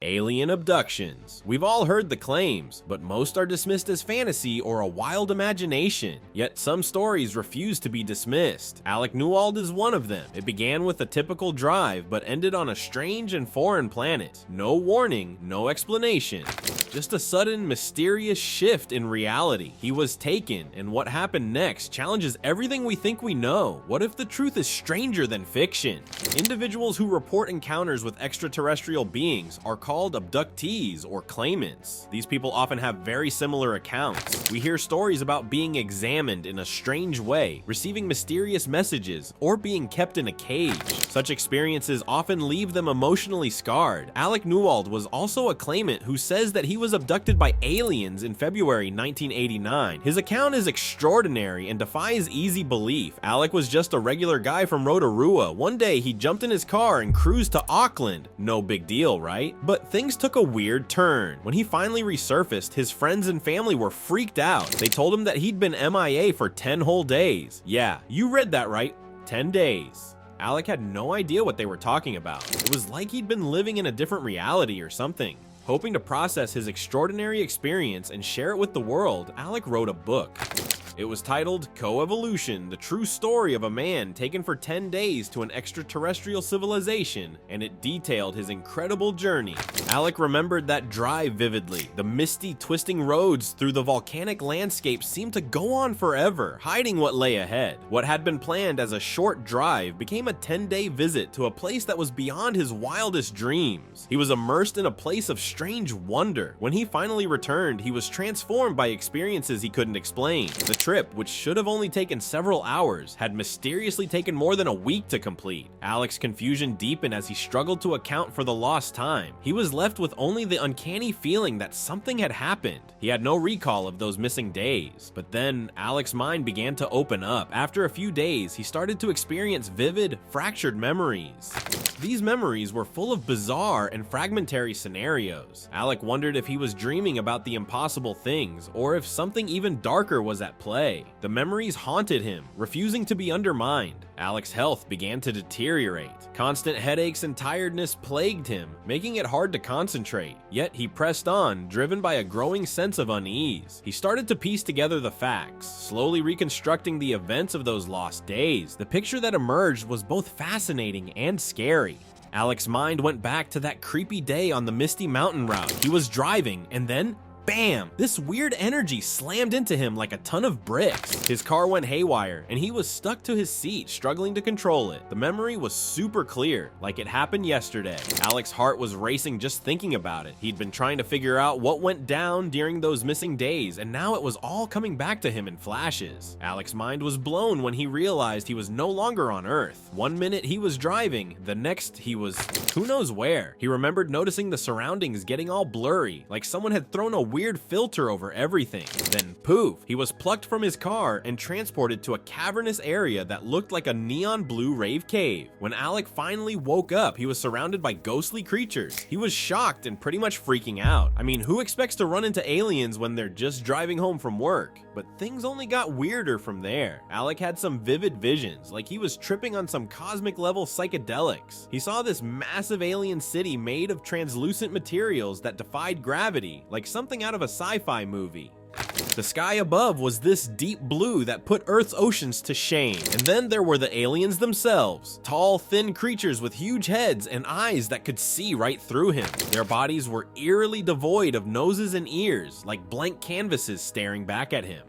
Alien abductions. We've all heard the claims, but most are dismissed as fantasy or a wild imagination. Yet some stories refuse to be dismissed. Alec Newald is one of them. It began with a typical drive, but ended on a strange and foreign planet. No warning, no explanation. Just a sudden, mysterious shift in reality. He was taken, and what happened next challenges everything we think we know. What if the truth is stranger than fiction? Individuals who report encounters with extraterrestrial beings are called abductees or claimants. These people often have very similar accounts. We hear stories about being examined in a strange way, receiving mysterious messages, or being kept in a cage. Such experiences often leave them emotionally scarred. Alec Newald was also a claimant who says that he was abducted by aliens in February 1989. His account is extraordinary and defies easy belief. Alec was just a regular guy from Rotorua. One day he jumped in his car and cruised to Auckland. No big deal, right? But things took a weird turn. When he finally resurfaced, his friends and family were freaked out. They told him that he'd been MIA for 10 whole days. Yeah, you read that right. 10 days. Alec had no idea what they were talking about. It was like he'd been living in a different reality or something. Hoping to process his extraordinary experience and share it with the world, Alec wrote a book. It was titled Coevolution, the true story of a man taken for 10 days to an extraterrestrial civilization, and it detailed his incredible journey. Alec remembered that drive vividly. The misty, twisting roads through the volcanic landscape seemed to go on forever, hiding what lay ahead. What had been planned as a short drive became a 10-day visit to a place that was beyond his wildest dreams. He was immersed in a place of strange wonder. When he finally returned, he was transformed by experiences he couldn't explain. The trip, which should have only taken several hours, had mysteriously taken more than a week to complete. Alec's confusion deepened as he struggled to account for the lost time. He was left with only the uncanny feeling that something had happened. He had no recall of those missing days. But then, Alec's mind began to open up. After a few days, he started to experience vivid, fractured memories. These memories were full of bizarre and fragmentary scenarios. Alec wondered if he was dreaming about the impossible things, or if something even darker was at play. The memories haunted him, refusing to be undermined. Alec's health began to deteriorate. Constant headaches and tiredness plagued him, making it hard to concentrate. Yet he pressed on, driven by a growing sense of unease. He started to piece together the facts, slowly reconstructing the events of those lost days. The picture that emerged was both fascinating and scary. Alec's mind went back to that creepy day on the misty mountain route. He was driving, and then bam! This weird energy slammed into him like a ton of bricks. His car went haywire, and he was stuck to his seat, struggling to control it. The memory was super clear, like it happened yesterday. Alec's heart was racing just thinking about it. He'd been trying to figure out what went down during those missing days, and now it was all coming back to him in flashes. Alec's mind was blown when he realized he was no longer on Earth. One minute he was driving, the next he was who knows where. He remembered noticing the surroundings getting all blurry, like someone had thrown a weird filter over everything. Then poof, he was plucked from his car and transported to a cavernous area that looked like a neon blue rave cave. When Alec finally woke up, he was surrounded by ghostly creatures. He was shocked and pretty much freaking out. I mean, who expects to run into aliens when they're just driving home from work? But things only got weirder from there. Alec had some vivid visions, like he was tripping on some cosmic level psychedelics. He saw this massive alien city made of translucent materials that defied gravity, like something out of a sci-fi movie. The sky above was this deep blue that put Earth's oceans to shame. And then there were the aliens themselves. Tall, thin creatures with huge heads and eyes that could see right through him. Their bodies were eerily devoid of noses and ears, like blank canvases staring back at him.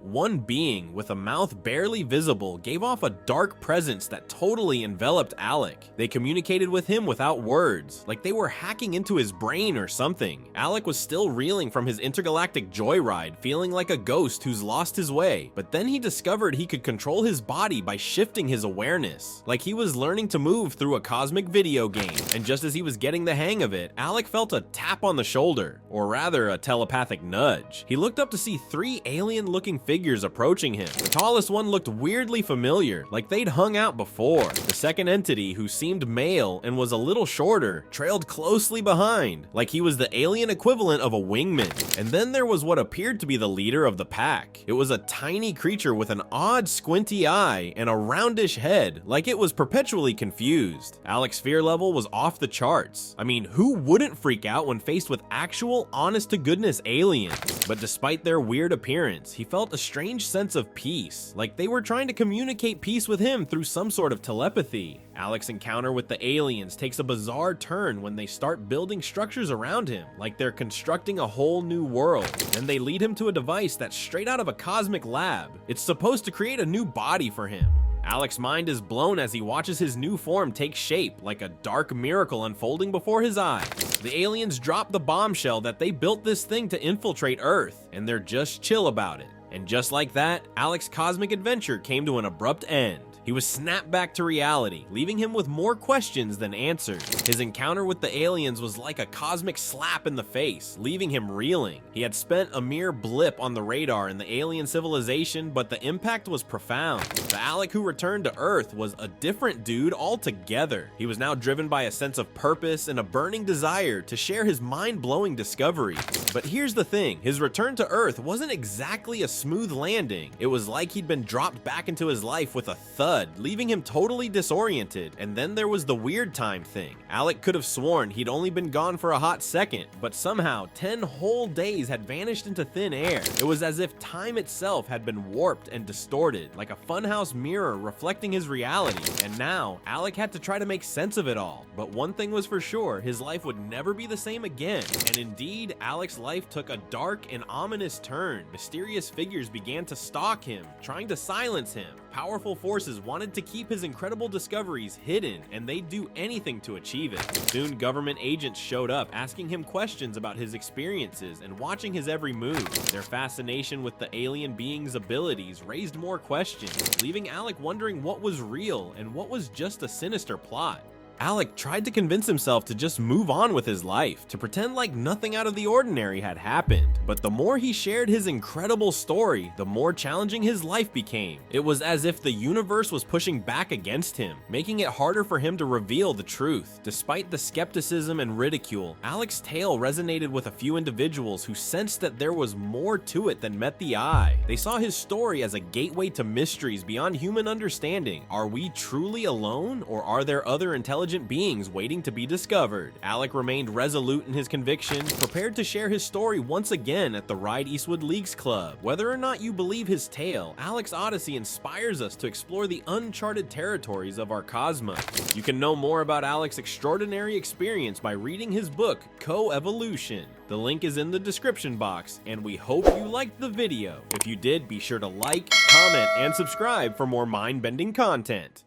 One being, with a mouth barely visible, gave off a dark presence that totally enveloped Alec. They communicated with him without words, like they were hacking into his brain or something. Alec was still reeling from his intergalactic joyride, feeling like a ghost who's lost his way. But then he discovered he could control his body by shifting his awareness, like he was learning to move through a cosmic video game. And just as he was getting the hang of it, Alec felt a tap on the shoulder, or rather a telepathic nudge. He looked up to see three alien-looking figures approaching him. The tallest one looked weirdly familiar, like they'd hung out before. The second entity, who seemed male and was a little shorter, trailed closely behind, like he was the alien equivalent of a wingman. And then there was what appeared to be the leader of the pack. It was a tiny creature with an odd squinty eye and a roundish head, like it was perpetually confused. Alec's fear level was off the charts. I mean, who wouldn't freak out when faced with actual, honest-to-goodness aliens? But despite their weird appearance, he felt a strange sense of peace, like they were trying to communicate peace with him through some sort of telepathy. Alec's encounter with the aliens takes a bizarre turn when they start building structures around him, like they're constructing a whole new world. Then they lead him to a device that's straight out of a cosmic lab. It's supposed to create a new body for him. Alec's mind is blown as he watches his new form take shape, like a dark miracle unfolding before his eyes. The aliens drop the bombshell that they built this thing to infiltrate Earth, and they're just chill about it. And just like that, Alec's cosmic adventure came to an abrupt end. He was snapped back to reality, leaving him with more questions than answers. His encounter with the aliens was like a cosmic slap in the face, leaving him reeling. He had spent a mere blip on the radar in the alien civilization, but the impact was profound. The Alec who returned to Earth was a different dude altogether. He was now driven by a sense of purpose and a burning desire to share his mind-blowing discovery. But here's the thing, his return to Earth wasn't exactly a smooth landing. It was like he'd been dropped back into his life with a thud, leaving him totally disoriented. And then there was the weird time thing. Alec could have sworn he'd only been gone for a hot second, but somehow 10 whole days had vanished into thin air. It was as if time itself had been warped and distorted, like a funhouse mirror reflecting his reality. And now, Alec had to try to make sense of it all. But one thing was for sure, his life would never be the same again. And indeed, Alec's life took a dark and ominous turn. Mysterious figures began to stalk him, trying to silence him. Powerful forces wanted to keep his incredible discoveries hidden, and they'd do anything to achieve it. Soon, government agents showed up, asking him questions about his experiences and watching his every move. Their fascination with the alien being's abilities raised more questions, leaving Alec wondering what was real and what was just a sinister plot. Alec tried to convince himself to just move on with his life, to pretend like nothing out of the ordinary had happened. But the more he shared his incredible story, the more challenging his life became. It was as if the universe was pushing back against him, making it harder for him to reveal the truth. Despite the skepticism and ridicule, Alec's tale resonated with a few individuals who sensed that there was more to it than met the eye. They saw his story as a gateway to mysteries beyond human understanding. Are we truly alone, or are there other intelligent beings waiting to be discovered? Alec remained resolute in his conviction, prepared to share his story once again at the Ride Eastwood Leagues Club. Whether or not you believe his tale, Alec's Odyssey inspires us to explore the uncharted territories of our cosmos. You can know more about Alec's extraordinary experience by reading his book, Co-Evolution. The link is in the description box, and we hope you liked the video. If you did, be sure to like, comment, and subscribe for more mind-bending content.